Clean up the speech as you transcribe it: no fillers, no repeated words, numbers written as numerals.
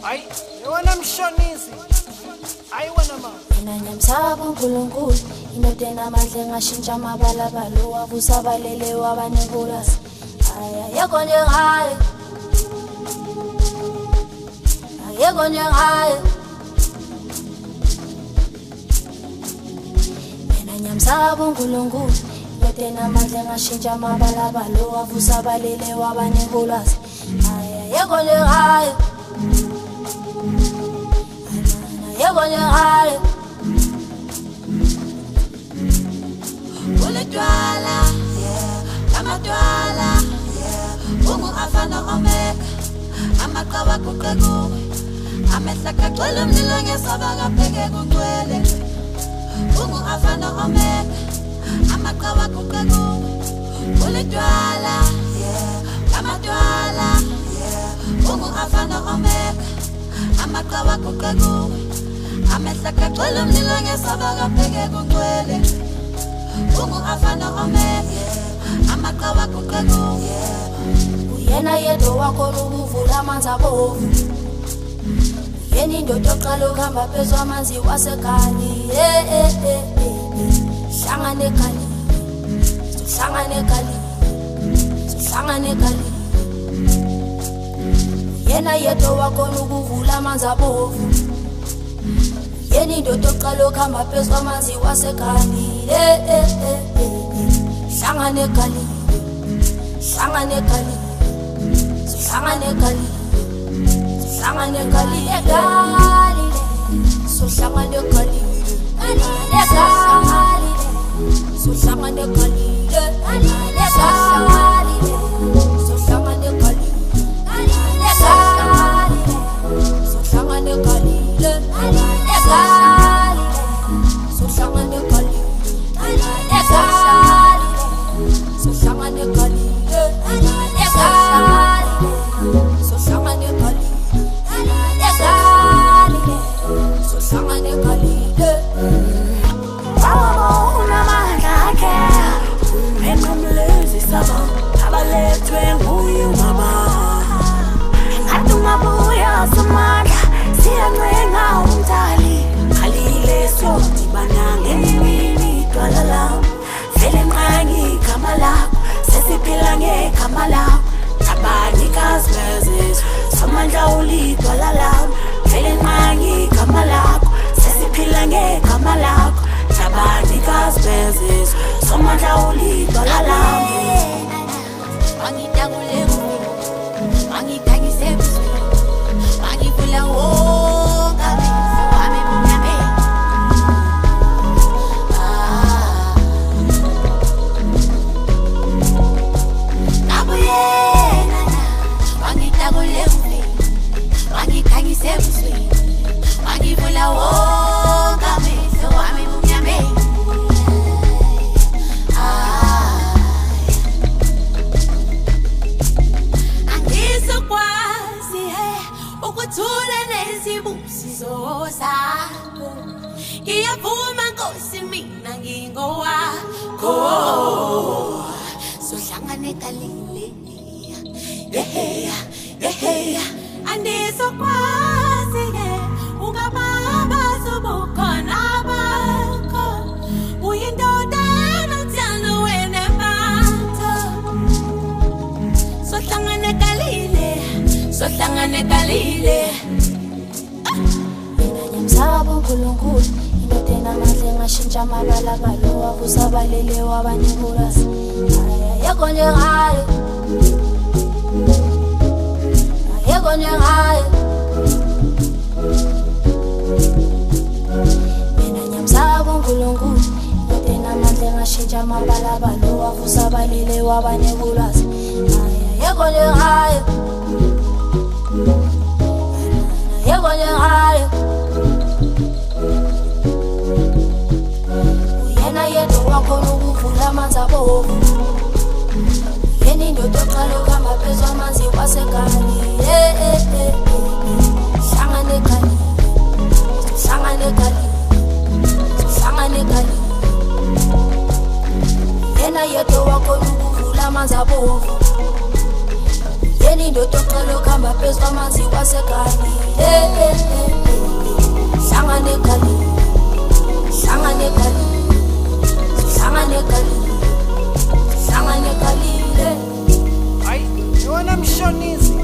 Hayi, yona mshonizi. Hayi wena mama. Mina ngiyamsaba uNkulunkulu, indoda enamandla engashintsha amabalabala wavusa abalele wabanebulasi. Ayekho njengaye. Ayekho njengaye. Mina ngiyamsaba uNkulunkulu, indoda enamandla engashintsha amabalabala wavusa abalele wabanebulasi. Ayekho njengaye. Ayekho njengaye. Ulidwala, amadwala, ungu afana omeka, amaqaba kuqe kuwe, amehla kagcwele umlilo ngesaba kapheke kugcwele. Ungu afana omeka, amaqaba kuqe kuwe, ulidwala, amadwala, ungu afana omeka, amaqaba kuqe kuwe, amehla kagcwele umlilo ngesaba kapheke kugcwele. Ungu afana omeke, amaqaba kuqe kuwe. Uyena yedwa wakhona ukuvula amanzi abovu. Uyena indoda oqala ukuhamba phezu kwamanzi waseGali. Hlangane eGali, sihlangane eGali, sihlangane eGali. Uyena yedwa wakhona ukuvula amanzi abovu. Uyena indoda oqala ukuhamba phezu kwamanzi waseGali. Hlangane eGali, hlangane eGali, sihlangane eGali, sihlangane eGali, eGali, sihlangane eGali, eGali, sihlangane eGali, eGali, sihlangane eGali, eGali, sihlangane eGali, eGali, sihlangane eGali. Yeni ndo toka lo kamba pesa mazi Galile, Sangane Galile, Sangane Galile, Sangane Galile, Sangane Galile. Ayi, yona mshonizi.